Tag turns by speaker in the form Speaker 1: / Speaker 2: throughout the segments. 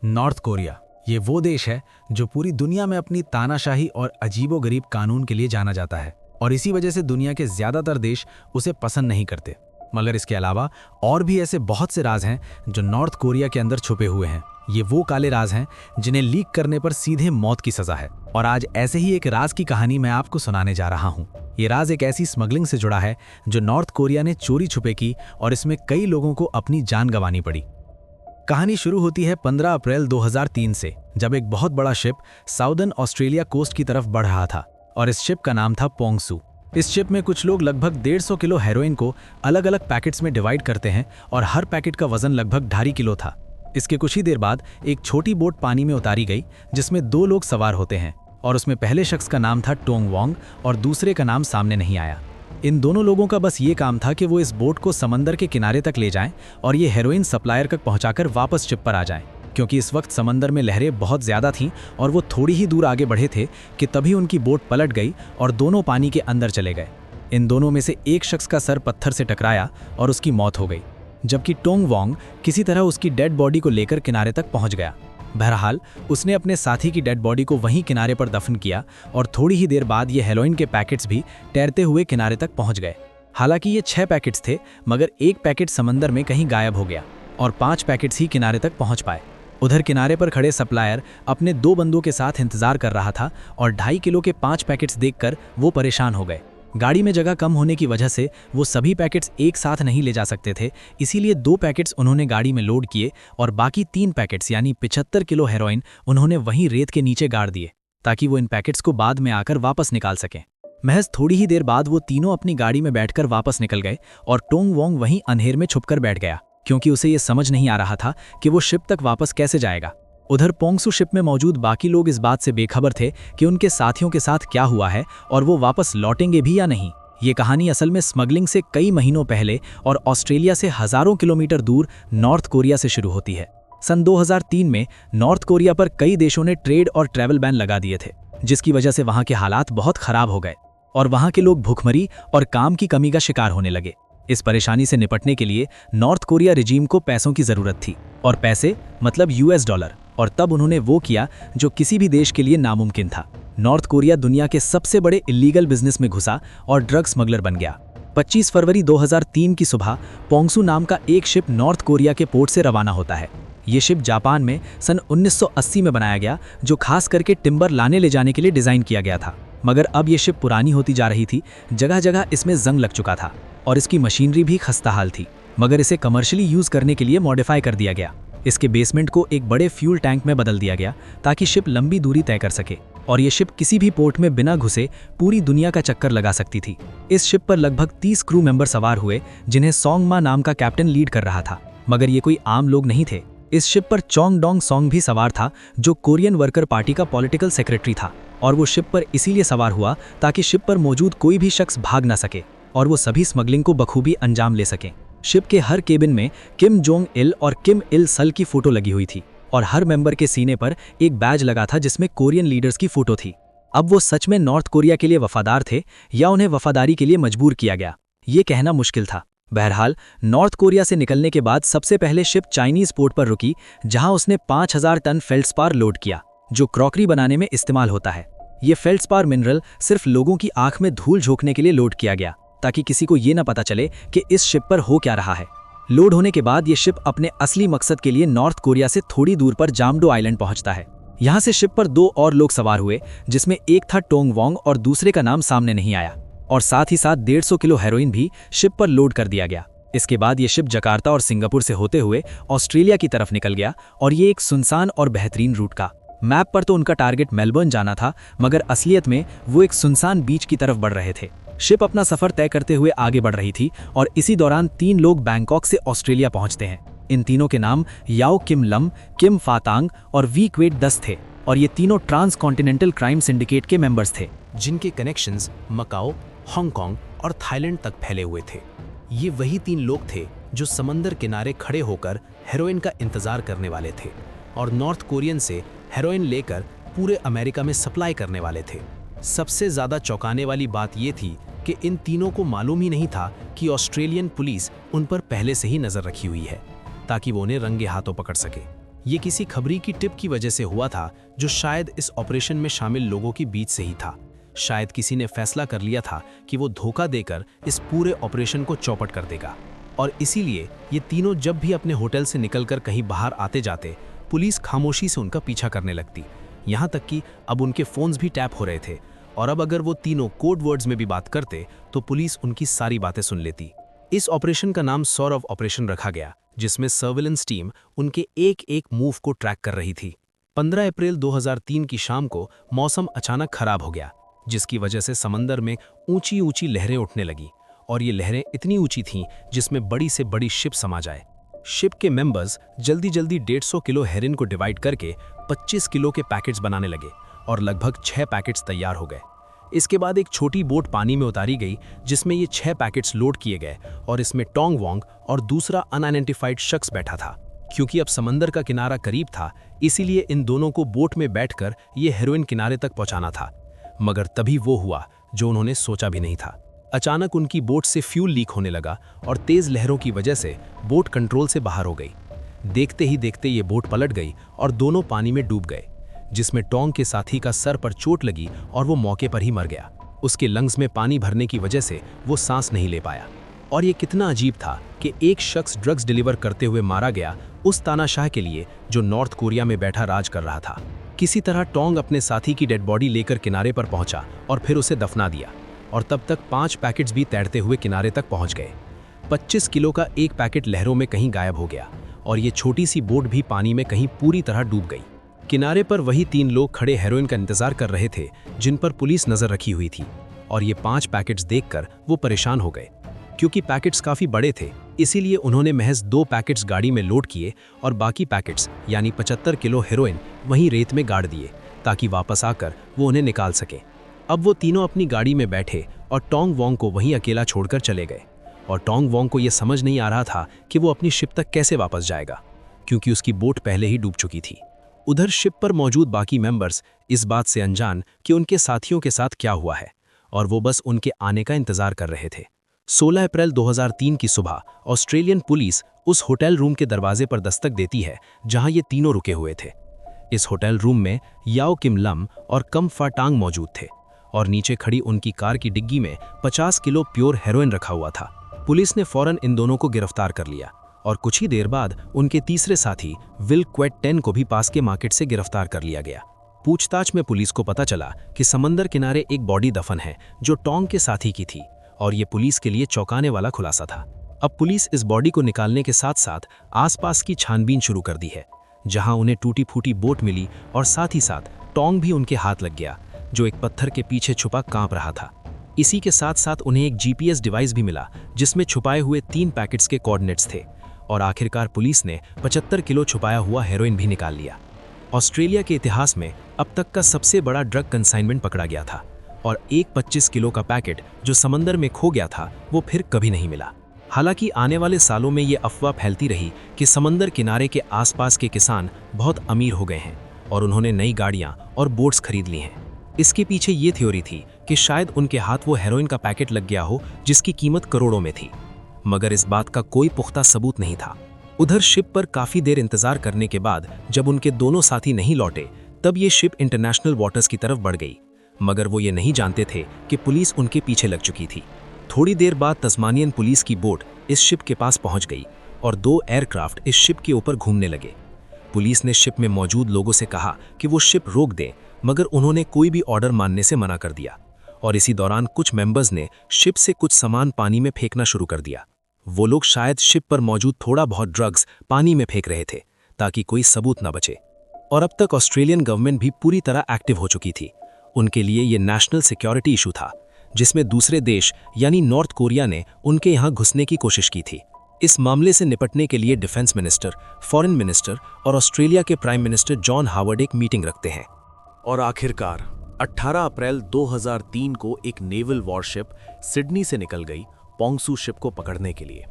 Speaker 1: North Korea ये वो देश है जो पूरी दुनिया में अपनी तानाशाही और अजीबोगरीब कानून के लिए जाना जाता है और इसी वजह से दुनिया के ज्यादातर देश उसे पसंद नहीं करते। मगर इसके अलावा और भी ऐसे बहुत से राज हैं जो नॉर्थ कोरिया के अंदर छुपे हुए हैं। ये वो काले राज हैं जिन्हें लीक करने पर सीधे मौत की सजा है। और आज ऐसे ही एक राज की कहानी मैं आपको सुनाने जा रहा हूँ। ये राज एक ऐसी स्मगलिंग से जुड़ा है जो नॉर्थ कोरिया ने चोरी छुपे की और इसमें कई लोगों को अपनी जान गंवानी पड़ी। कहानी शुरू होती है 15 अप्रैल 2003 से, जब एक बहुत बड़ा शिप साउदर्न ऑस्ट्रेलिया कोस्ट की तरफ बढ़ रहा था और इस शिप का नाम था पोंगसू। इस शिप में कुछ लोग लगभग 150 किलो हेरोइन को अलग अलग पैकेट्स में डिवाइड करते हैं और हर पैकेट का वजन लगभग 2.5 किलो था। इसके कुछ ही देर बाद एक छोटी बोट पानी में उतारी गई जिसमें 2 लोग सवार होते हैं और उसमें पहले शख्स का नाम था टोंग वोंग और दूसरे का नाम सामने नहीं आया। इन दोनों लोगों का बस ये काम था कि वो इस बोट को समंदर के किनारे तक ले जाएं और ये हेरोइन सप्लायर तक पहुंचाकर वापस शिप पर आ जाएं, क्योंकि इस वक्त समंदर में लहरें बहुत ज़्यादा थीं और वो थोड़ी ही दूर आगे बढ़े थे कि तभी उनकी बोट पलट गई और दोनों पानी के अंदर चले गए। इन दोनों में से एक शख्स का सर पत्थर से टकराया और उसकी मौत हो गई, जबकि टोंग वोंग किसी तरह उसकी डेड बॉडी को लेकर किनारे तक पहुंच गया। बहरहाल उसने अपने साथी की डेड बॉडी को वहीं किनारे पर दफन किया और थोड़ी ही देर बाद ये हेरोइन के पैकेट्स भी तैरते हुए किनारे तक पहुंच गए। हालांकि ये 6 पैकेट्स थे, मगर एक पैकेट समंदर में कहीं गायब हो गया और 5 पैकेट्स ही किनारे तक पहुंच पाए। उधर किनारे पर खड़े सप्लायर अपने 2 बंदों के साथ इंतजार कर रहा था और 2.5 किलो के 5 पैकेट्स देखकर वो परेशान हो गए। गाड़ी में जगह कम होने की वजह से वो सभी पैकेट्स एक साथ नहीं ले जा सकते थे, इसीलिए 2 पैकेट्स उन्होंने गाड़ी में लोड किए और बाकी 3 पैकेट्स यानी 75 किलो हेरोइन उन्होंने वहीं रेत के नीचे गाड़ दिए ताकि वो इन पैकेट्स को बाद में आकर वापस निकाल सकें। महज थोड़ी ही देर बाद वो तीनों अपनी गाड़ी में बैठकर वापस निकल गए और टोंग वोंग वहीं अंधेर में छुपकर बैठ गया, क्योंकि उसे ये समझ नहीं आ रहा था कि वो शिप तक वापस कैसे जाएगा। उधर पोंगसू शिप में मौजूद बाकी लोग इस बात से बेखबर थे कि उनके साथियों के साथ क्या हुआ है और वो वापस लौटेंगे भी या नहीं। ये कहानी असल में स्मगलिंग से कई महीनों पहले और ऑस्ट्रेलिया से हजारों किलोमीटर दूर नॉर्थ कोरिया से शुरू होती है। सन 2003 में नॉर्थ कोरिया पर कई देशों ने ट्रेड और ट्रैवल बैन लगा दिए थे, जिसकी वजह से वहाँ के हालात बहुत खराब हो गए और वहाँ के लोग भूखमरी और काम की कमी का शिकार होने लगे। इस परेशानी से निपटने के लिए नॉर्थ कोरिया रिजीम को पैसों की ज़रूरत थी, और पैसे मतलब US डॉलर, और तब उन्होंने वो किया जो किसी भी देश के लिए नामुमकिन था। नॉर्थ कोरिया दुनिया के सबसे बड़े इलीगल बिजनेस में घुसा और ड्रग स्मगलर बन गया। 25 फरवरी 2003 की सुबह पोंगसू नाम का एक शिप नॉर्थ कोरिया के पोर्ट से रवाना होता है। ये शिप जापान में सन 1980 में बनाया गया, जो खास करके टिम्बर लाने ले जाने के लिए डिज़ाइन किया गया था। मगर अब ये शिप पुरानी होती जा रही थी, जगह जगह इसमें जंग लग चुका था और इसकी मशीनरी भी खस्ताहाल थी। मगर इसे कमर्शियली यूज़ करने के लिए मॉडिफाई कर दिया गया। इसके बेसमेंट को एक बड़े फ्यूल टैंक में बदल दिया गया ताकि शिप लंबी दूरी तय कर सके और ये शिप किसी भी पोर्ट में बिना घुसे पूरी दुनिया का चक्कर लगा सकती थी। इस शिप पर लगभग 30 क्रू मेंबर सवार हुए, जिन्हें सोंग मा नाम का कैप्टन लीड कर रहा था। मगर ये कोई आम लोग नहीं थे। इस शिप पर चोंग डोंग सोंग भी सवार था, जो कोरियन वर्कर पार्टी का पॉलिटिकल सेक्रेटरी था, और वो शिप पर इसीलिए सवार हुआ ताकि शिप पर मौजूद कोई भी शख्स भाग ना सके और वो सभी स्मगलिंग को बखूबी अंजाम ले सकें। शिप के हर केबिन में किम जोंग इल और किम इल सल की फोटो लगी हुई थी और हर मेंबर के सीने पर एक बैज लगा था जिसमें कोरियन लीडर्स की फोटो थी। अब वो सच में नॉर्थ कोरिया के लिए वफादार थे या उन्हें वफादारी के लिए मजबूर किया गया, ये कहना मुश्किल था। बहरहाल नॉर्थ कोरिया से निकलने के बाद सबसे पहले शिप चाइनीज पोर्ट पर रुकी, जहां उसने 5000 टन फेल्ड्स्पार लोड किया, जो क्रॉकरी बनाने में इस्तेमाल होता है। ये फेल्ड्स्पार मिनरल सिर्फ लोगों की आंख में धूल झोंकने के लिए लोड किया गया, ताकि किसी को ये ना पता चले कि इस शिप पर हो क्या रहा है। लोड होने के बाद ये शिप अपने असली मकसद के लिए नॉर्थ कोरिया से थोड़ी दूर पर जामडो आइलैंड पहुंचता है। यहाँ से शिप पर 2 और लोग सवार हुए, जिसमें एक था टोंग वोंग और दूसरे का नाम सामने नहीं आया, और साथ ही साथ 150 किलो हेरोइन भी शिप पर लोड कर दिया गया। इसके बाद ये शिप जकार्ता और सिंगापुर से होते हुए ऑस्ट्रेलिया की तरफ निकल गया, और ये एक सुनसान और बेहतरीन रूट का। मैप पर तो उनका टारगेट मेलबर्न जाना था, मगर असलियत में वो एक सुनसान बीच की तरफ बढ़ रहे थे। शिप अपना सफर तय करते हुए आगे बढ़ रही थी और इसी दौरान 3 लोग बैंकॉक से ऑस्ट्रेलिया पहुंचते हैं। इन तीनों के नाम याओ किम लम, किम फातांग और वी क्वेट दस थे, और ये तीनों ट्रांस कॉन्टिनेंटल क्राइम सिंडिकेट के मेंबर्स थे, जिनके कनेक्शंस मकाओ, हांगकांग और थाईलैंड तक फैले हुए थे। ये वही 3 लोग थे जो समंदर किनारे खड़े होकर हेरोइन का इंतजार करने वाले थे और नॉर्थ कोरियन से हेरोइन लेकर पूरे अमेरिका में सप्लाई करने वाले थे। सबसे ज़्यादा चौंकाने वाली बात ये थी कि इन तीनों को मालूम ही नहीं था कि ऑस्ट्रेलियन पुलिस उन पर पहले से ही नज़र रखी हुई है, ताकि वो उन्हें रंगे हाथों पकड़ सके।
Speaker 2: ये किसी खबरी की टिप की वजह से हुआ था जो शायद इस ऑपरेशन में शामिल लोगों के बीच से ही था। शायद किसी ने फैसला कर लिया था कि वो धोखा देकर इस पूरे ऑपरेशन को चौपट कर देगा, और इसीलिए ये तीनों जब भी अपने होटल से निकलकर कहीं बाहर आते जाते, पुलिस खामोशी से उनका पीछा करने लगती। यहाँ तक कि अब उनके फोन्स भी टैप हो रहे थे, और अब अगर वो तीनों कोड वर्ड्स में भी बात करते तो पुलिस उनकी सारी बातें सुन लेती। इस ऑपरेशन का नाम सौरव ऑपरेशन रखा गया, जिसमें सर्विलेंस टीम उनके एक एक मूव को ट्रैक कर रही थी। 15 अप्रैल 2003 की शाम को मौसम अचानक खराब हो गया, जिसकी वजह से समंदर में ऊंची ऊंची लहरें उठने लगी, और ये लहरें इतनी ऊंची थीं जिसमें बड़ी से बड़ी शिप समा जाए। शिप के मेंबर्स जल्दी जल्दी 150 किलो हेरोइन को डिवाइड करके 25 किलो के पैकेट्स बनाने लगे, और लगभग 6 पैकेट्स तैयार हो गए। इसके बाद एक छोटी बोट पानी में उतारी गई, जिसमें ये 6 पैकेट्स लोड किए गए, और इसमें टोंग वोंग और दूसरा अनआइडेंटिफाइड शख्स बैठा था। क्योंकि अब समंदर का किनारा करीब था, इसीलिए इन दोनों को बोट में बैठकर ये हेरोइन किनारे तक पहुंचाना था। मगर तभी वो हुआ जो उन्होंने सोचा भी नहीं था। अचानक उनकी बोट से फ्यूल लीक होने लगा, और तेज लहरों की वजह से बोट कंट्रोल से बाहर हो गई। देखते ही देखते ये बोट पलट गई और दोनों पानी में डूब गए, जिसमें टोंग के साथी का सर पर चोट लगी और वो मौके पर ही मर गया। उसके लंग्स में पानी भरने की वजह से वो सांस नहीं ले पाया। और ये कितना अजीब था कि एक शख्स ड्रग्स डिलीवर करते हुए मारा गया उस तानाशाह के लिए जो नॉर्थ कोरिया में बैठा राज कर रहा था। किसी तरह टोंग अपने साथी की डेड बॉडी लेकर किनारे पर पहुंचा और फिर उसे दफना दिया, और तब तक 5 पैकेट्स भी तैरते हुए किनारे तक पहुंच गए। 25 किलो का एक पैकेट लहरों में कहीं गायब हो गया, और ये छोटी सी बोट भी पानी में कहीं पूरी तरह डूब गई। किनारे पर वही 3 लोग खड़े हेरोइन का इंतजार कर रहे थे, जिन पर पुलिस नजर रखी हुई थी, और ये 5 पैकेट्स देखकर वो परेशान हो गए। क्योंकि पैकेट्स काफी बड़े थे, इसीलिए उन्होंने महज 2 पैकेट्स गाड़ी में लोड किए और बाकी पैकेट्स यानी 75 किलो हेरोइन वहीं रेत में गाड़ दिए, ताकि वापस आकर वो उन्हें निकाल सके। अब वो तीनों अपनी गाड़ी में बैठे और टोंग वोंग को वहीं अकेला छोड़कर चले गए, और टोंग वोंग को ये समझ नहीं आ रहा था कि वो अपनी शिप तक कैसे वापस जाएगा, क्योंकि उसकी बोट पहले ही डूब चुकी थी। उधर शिप पर मौजूद बाकी मेंबर्स इस बात से अनजान कि उनके साथियों के साथ क्या हुआ है, और वो बस उनके आने का इंतजार कर रहे थे। 16 अप्रैल 2003 की सुबह ऑस्ट्रेलियन पुलिस उस होटल रूम के दरवाजे पर दस्तक देती है जहां ये तीनों रुके हुए थे। इस होटल रूम में याओ किम लम और कम फाटांग मौजूद थे, और नीचे खड़ी उनकी कार की डिग्गी में 50 किलो प्योर हेरोइन रखा हुआ था। पुलिस ने फौरन इन दोनों को गिरफ्तार कर लिया, और कुछ ही देर बाद उनके तीसरे साथी विल क्वेट 10 को भी पास के मार्केट से गिरफ्तार कर लिया गया। पूछताछ में पुलिस को पता चला कि समंदर किनारे एक बॉडी दफन है जो टोंग के साथी की थी, और ये पुलिस के लिए चौंकाने वाला खुलासा था। अब पुलिस इस बॉडी को निकालने के साथ साथ आसपास की छानबीन शुरू कर दी है, जहां उन्हें टूटी फूटी बोट मिली, और साथ ही साथ टोंग भी उनके हाथ लग गया, जो एक पत्थर के पीछे छुपा कांप रहा था। इसी के साथ साथ उन्हें एक जीपीएस डिवाइस भी मिला, जिसमें छुपाए हुए 3 पैकेट्स के कोऑर्डिनेट्स थे, और आखिरकार पुलिस ने 75 किलो छुपाया हुआ हेरोइन भी निकाल लिया। ऑस्ट्रेलिया के इतिहास में अब तक का सबसे बड़ा ड्रग कंसाइनमेंट पकड़ा गया था, और एक 25 किलो का पैकेट जो समंदर में खो गया था वो फिर कभी नहीं मिला। हालांकि आने वाले सालों में ये अफवाह फैलती रही कि समंदर किनारे के आसपास के किसान बहुत अमीर हो गए हैं और उन्होंने नई गाड़ियां और बोट्स खरीद ली हैं। इसके पीछे ये थ्योरी थी कि शायद उनके हाथ वो हेरोइन का पैकेट लग गया हो जिसकी कीमत करोड़ों में थी, मगर इस बात का कोई पुख्ता सबूत नहीं था। उधर शिप पर काफी देर इंतजार करने के बाद जब उनके दोनों साथी नहीं लौटे, तब ये शिप इंटरनेशनल वाटर्स की तरफ बढ़ गई, मगर वो ये नहीं जानते थे कि पुलिस उनके पीछे लग चुकी थी। थोड़ी देर बाद तस्मानियन पुलिस की बोट इस शिप के पास पहुंच गई, और 2 एयरक्राफ्ट इस शिप के ऊपर घूमने लगे। पुलिस ने शिप में मौजूद लोगों से कहा कि वो शिप रोक दें, मगर उन्होंने कोई भी ऑर्डर मानने से मना कर दिया, और इसी दौरान कुछ मेंबर्स ने शिप से कुछ सामान पानी में फेंकना शुरू कर दिया। वो लोग शायद शिप पर मौजूद थोड़ा बहुत ड्रग्स पानी में फेंक रहे थे ताकि कोई सबूत न बचे। और अब तक ऑस्ट्रेलियन गवर्नमेंट भी पूरी तरह एक्टिव हो चुकी थी। उनके लिए ये नेशनल सिक्योरिटी इशू था, जिसमें दूसरे देश यानी नॉर्थ कोरिया ने उनके यहाँ घुसने की कोशिश की थी। इस मामले से निपटने के लिए डिफेंस मिनिस्टर, फॉरेन मिनिस्टर और ऑस्ट्रेलिया के प्राइम मिनिस्टर जॉन हावर्ड एक मीटिंग रखते हैं।
Speaker 3: और आखिरकार 18 अप्रैल 2003 को एक नेवल वॉरशिप सिडनी से निकल गई पोंगसू शिप को पकड़ने के लिए।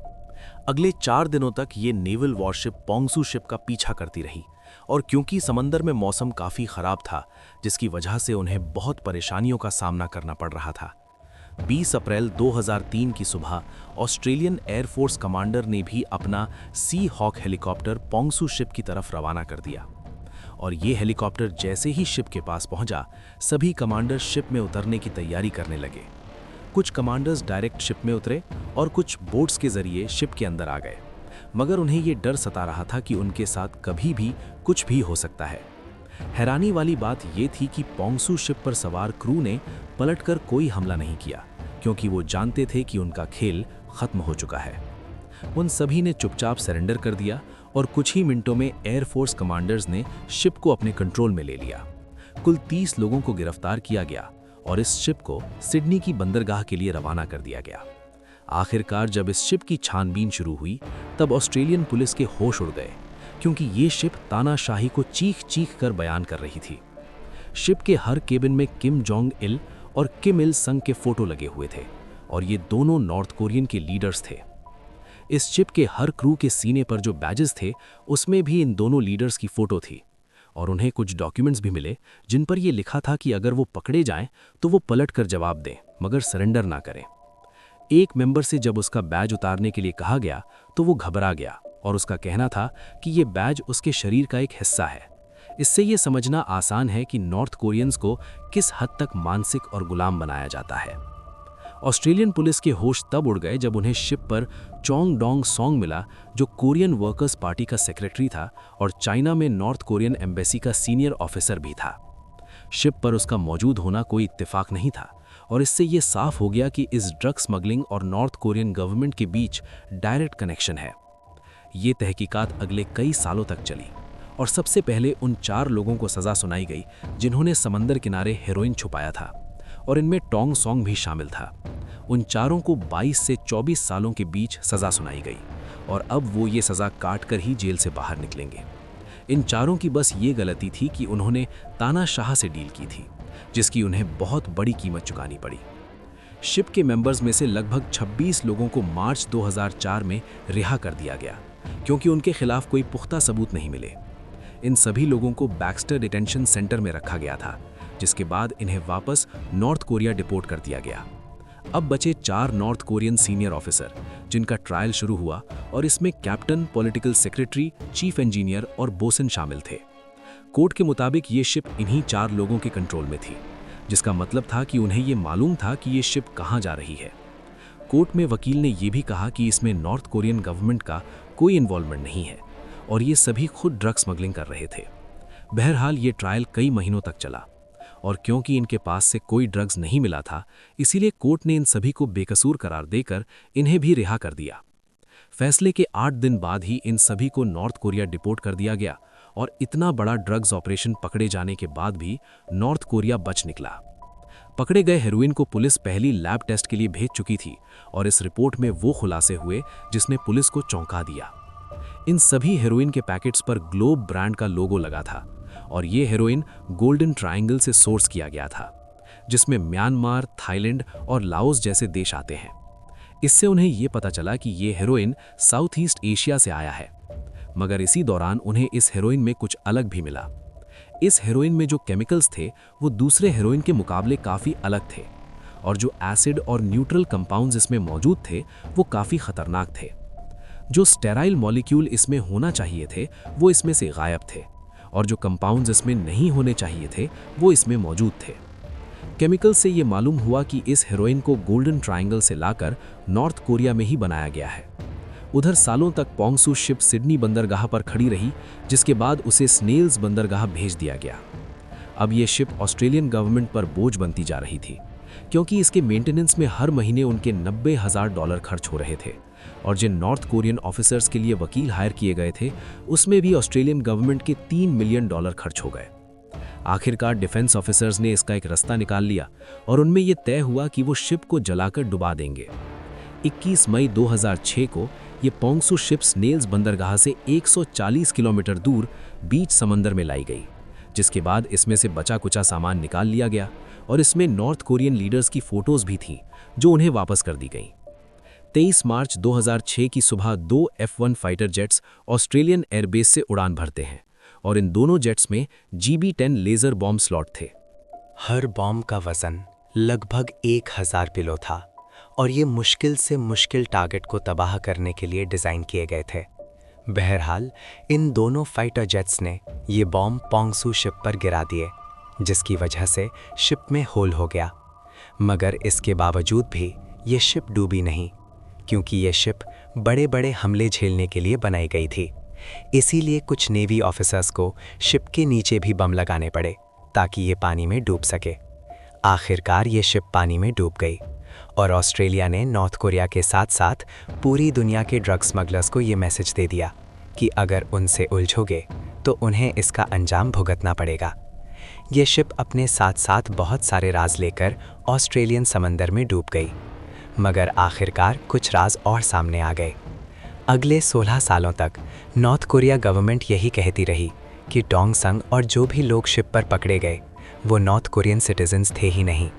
Speaker 3: अगले 4 दिनों तक ये नेवल वॉरशिप पोंगसू शिप का पीछा करती रही, और क्योंकि समंदर में मौसम काफ़ी ख़राब था, जिसकी वजह से उन्हें बहुत परेशानियों का सामना करना पड़ रहा था। 20 अप्रैल 2003 की सुबह ऑस्ट्रेलियन एयरफोर्स कमांडर ने भी अपना सी हॉक हेलीकॉप्टर पोंगसू शिप की तरफ रवाना कर दिया। और ये हेलीकॉप्टर जैसे ही शिप के पास पहुंचा, सभी कमांडर शिप में उतरने की तैयारी करने लगे। कुछ कमांडर्स डायरेक्ट शिप में उतरे और कुछ बोट्स के जरिए शिप के अंदर आ गए, मगर उन्हें ये डर सता रहा था कि उनके साथ कभी भी कुछ भी हो सकता है। हैरानी वाली बात ये थी कि पोंगसू शिप पर सवार क्रू ने पलटकर कोई हमला नहीं किया, क्योंकि वो जानते थे कि उनका खेल खत्म हो चुका है। उन सभी ने चुपचाप सरेंडर कर दिया और कुछ ही मिनटों में एयरफोर्स कमांडर्स ने शिप को अपने कंट्रोल में ले लिया। कुल 30 लोगों को गिरफ्तार किया गया और इस शिप को सिडनी की बंदरगाह के लिए रवाना कर दिया गया। आखिरकार जब इस शिप की छानबीन शुरू हुई, तब ऑस्ट्रेलियन पुलिस के होश उड़ गए, क्योंकि ये शिप तानाशाही को चीख चीख कर बयान कर रही थी। शिप के हर केबिन में किम जोंग इल और किम इल संग के फोटो लगे हुए थे, और ये दोनों नॉर्थ कोरियन के लीडर्स थे। इस शिप के हर क्रू के सीने पर जो बैजेस थे, उसमें भी इन दोनों लीडर्स की फोटो थी, और उन्हें कुछ डॉक्यूमेंट्स भी मिले जिन पर यह लिखा था कि अगर वो पकड़े जाएं तो वो पलट कर जवाब दें, मगर सरेंडर ना करें। एक मेंबर से जब उसका बैज उतारने के लिए कहा गया तो वो घबरा गया, और उसका कहना था कि ये बैज उसके शरीर का एक हिस्सा है। इससे ये समझना आसान है कि नॉर्थ कोरियंस को किस हद तक मानसिक और गुलाम बनाया जाता है। ऑस्ट्रेलियन पुलिस के होश तब उड़ गए जब उन्हें शिप पर चोंग डोंग सोंग मिला, जो कोरियन वर्कर्स पार्टी का सेक्रेटरी था और चाइना में नॉर्थ कोरियन एम्बेसी का सीनियर ऑफिसर भी था। शिप पर उसका मौजूद होना कोई इत्तेफाक नहीं था, और इससे ये साफ हो गया कि इस ड्रग स्मगलिंग और नॉर्थ कोरियन गवर्नमेंट के बीच डायरेक्ट कनेक्शन है। ये तहकीकात अगले कई सालों तक चली, और सबसे पहले उन 4 लोगों को सज़ा सुनाई गई जिन्होंने समंदर किनारे हेरोइन छुपाया था, और इनमें टोंग सोंग भी शामिल था। उन चारों को 22 से 24 सालों के बीच सज़ा सुनाई गई, और अब वो ये सज़ा काट कर ही जेल से बाहर निकलेंगे। इन चारों की बस ये गलती थी कि उन्होंने तानाशाह से डील की थी, जिसकी उन्हें बहुत बड़ी कीमत चुकानी पड़ी। शिप के मेंबर्स में से लगभग 26 लोगों को मार्च 2004 में रिहा कर दिया गया, क्योंकि उनके खिलाफ कोई पुख्ता सबूत नहीं मिले। इन सभी लोगों को बैक्स्टर डिटेंशन सेंटर में रखा गया था, जिसके बाद इन्हें वापस नॉर्थ कोरिया डिपोर्ट कर दिया गया। अब बचे 4 नॉर्थ कोरियन सीनियर ऑफिसर, जिनका ट्रायल शुरू हुआ, और इसमें captain, political secretary, chief engineer और बोसन शामिल थे। कोर्ट के मुताबिक ये शिप इन्हीं 4 लोगों के कंट्रोल में थी, जिसका मतलब था कि उन्हें ये मालूम था कि ये शिप कहाँ जा रही है। कोर्ट में वकील ने यह भी कहा कि इसमें नॉर्थ कोरियन गवर्नमेंट का कोई इन्वॉल्वमेंट नहीं है, और ये सभी खुद ड्रग स्मगलिंग कर रहे थे। बहरहाल ये ट्रायल कई महीनों तक चला, और क्योंकि इनके पास से कोई ड्रग्स नहीं मिला था, इसीलिए कोर्ट ने इन सभी को बेकसूर करार देकर इन्हें भी रिहा कर दिया। फैसले के 8 दिन बाद ही इन सभी को नॉर्थ कोरिया डिपोर्ट कर दिया गया, और इतना बड़ा ड्रग्स ऑपरेशन पकड़े जाने के बाद भी नॉर्थ कोरिया बच निकला। पकड़े गए हेरोइन को पुलिस पहली लैब टेस्ट के लिए भेज चुकी थी, और इस रिपोर्ट में वो खुलासे हुए जिसने पुलिस को चौंका दिया। इन सभी हेरोइन के पैकेट्स पर ग्लोब ब्रांड का लोगो लगा था, और ये हेरोइन गोल्डन ट्रायंगल से सोर्स किया गया था, जिसमें म्यांमार, थाईलैंड और लाओस जैसे देश आते हैं। इससे उन्हें ये पता चला कि ये हेरोइन साउथ ईस्ट एशिया से आया है, मगर इसी दौरान उन्हें इस हेरोइन में कुछ अलग भी मिला। इस हेरोइन में जो केमिकल्स थे वो दूसरे हेरोइन के मुकाबले काफ़ी अलग थे, और जो एसिड और न्यूट्रल कंपाउंड्स इसमें मौजूद थे वो काफ़ी खतरनाक थे। जो स्टेराइल मॉलिक्यूल इसमें होना चाहिए थे वो इसमें से गायब थे, और जो कंपाउंड्स इसमें नहीं होने चाहिए थे वो इसमें मौजूद थे। केमिकल से ये मालूम हुआ कि इस हेरोइन को गोल्डन ट्रायंगल से लाकर नॉर्थ कोरिया में ही बनाया गया है। उधर सालों तक पोंगसू शिप सिडनी बंदरगाह पर खड़ी रही, जिसके बाद उसे स्नेल्स बंदरगाह भेज दिया गया। अब ये शिप ऑस्ट्रेलियन गवर्नमेंट पर बोझ बनती जा रही थी, क्योंकि इसके मेंटेनेंस में हर महीने उनके $90,000 खर्च हो रहे थे, और जिन नॉर्थ कोरियन ऑफिसर्स के लिए वकील हायर किए गए थे उसमें भी ऑस्ट्रेलियन गवर्नमेंट के $3 मिलियन खर्च हो गए। आखिरकार डिफेंस ऑफिसर्स ने इसका एक रास्ता निकाल लिया, और उनमें यह तय हुआ कि वो शिप को जलाकर डुबा देंगे। 21 मई 2006 को ये पोंगसू शिप स्नेल्स बंदरगाह से 140 किलोमीटर दूर बीच समंदर में लाई गई, जिसके बाद इसमें से बचा कुचा सामान निकाल लिया गया, और इसमें नॉर्थ कोरियन लीडर्स की फोटोज भी थीं जो उन्हें वापस कर दी गईं। 23 मार्च 2006 की सुबह 2 F-1 fighter jets Australian airbase से उड़ान भरते हैं, और इन दोनों जेट्स में GB-10 लेज़र बॉम्ब स्लॉट थे।
Speaker 4: हर बॉम्ब का वजन लगभग 1000 पिलो था और ये मुश्किल से मुश्किल टारगेट को तबाह करने के लिए डिज़ाइन किए गए थे। बहरहाल इन दोनों फाइटर जेट्स ने ये बॉम्ब पोंगसू शिप पर गिरा दिए, जिसकी वजह से शिप में होल हो गया। मगर इसके बावजूद भी ये शिप डूबी नहीं, क्योंकि ये शिप बड़े बड़े हमले झेलने के लिए बनाई गई थी। इसीलिए कुछ नेवी ऑफिसर्स को शिप के नीचे भी बम लगाने पड़े ताकि ये पानी में डूब सके। आखिरकार ये शिप पानी में डूब गई और ऑस्ट्रेलिया ने नॉर्थ कोरिया के साथ साथ पूरी दुनिया के ड्रग स्मगलर्स को ये मैसेज दे दिया कि अगर उनसे उलझोगे तो उन्हें इसका अंजाम भुगतना पड़ेगा। ये शिप अपने साथ साथ बहुत सारे राज लेकर ऑस्ट्रेलियन समंदर में डूब गई, मगर आखिरकार कुछ राज और सामने आ गए। अगले 16 सालों तक नॉर्थ कोरिया गवर्नमेंट यही कहती रही कि टोंग संग और जो भी लोग शिप पर पकड़े गए वो नॉर्थ कोरियन सिटीजन्स थे ही नहीं,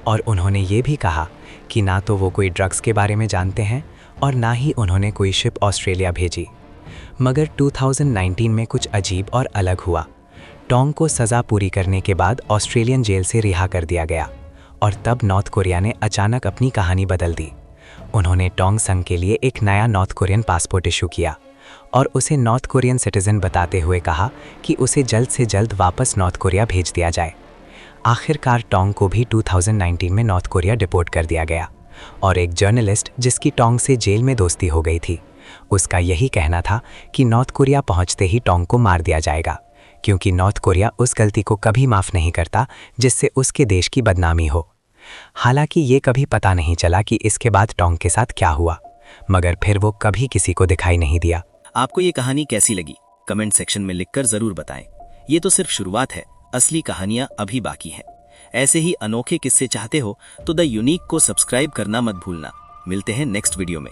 Speaker 4: और उन्होंने ये भी कहा कि ना तो वो कोई ड्रग्स के बारे में जानते हैं और ना ही उन्होंने कोई शिप ऑस्ट्रेलिया भेजी। मगर 2019 में कुछ अजीब और अलग हुआ। टोंग को सज़ा पूरी करने के बाद ऑस्ट्रेलियन जेल से रिहा कर दिया गया और तब नॉर्थ कोरिया ने अचानक अपनी कहानी बदल दी। उन्होंने टोंग संग के लिए एक नया नॉर्थ कोरियन पासपोर्ट इशू किया और उसे नॉर्थ कोरियन सिटीजन बताते हुए कहा कि उसे जल्द से जल्द वापस नॉर्थ कोरिया भेज दिया जाए। आखिरकार टोंग को भी 2019 में नॉर्थ कोरिया डिपोर्ट कर दिया गया और एक जर्नलिस्ट जिसकी टोंग से जेल में दोस्ती हो गई थी, उसका यही कहना था कि नॉर्थ कोरिया पहुंचते ही टोंग को मार दिया जाएगा, क्योंकि नॉर्थ कोरिया उस गलती को कभी माफ़ नहीं करता जिससे उसके देश की बदनामी हो। हालांकि ये कभी पता नहीं चला कि इसके बाद टोंग के साथ क्या हुआ, मगर फिर वो कभी किसी को दिखाई नहीं दिया।
Speaker 5: आपको ये कहानी कैसी लगी कमेंट सेक्शन में लिखकर जरूर बताएं। ये तो सिर्फ शुरुआत है, असली कहानियां अभी बाकी हैं। ऐसे ही अनोखे किस्से चाहते हो तो द यूनिक को सब्सक्राइब करना मत भूलना। मिलते हैं नेक्स्ट वीडियो में।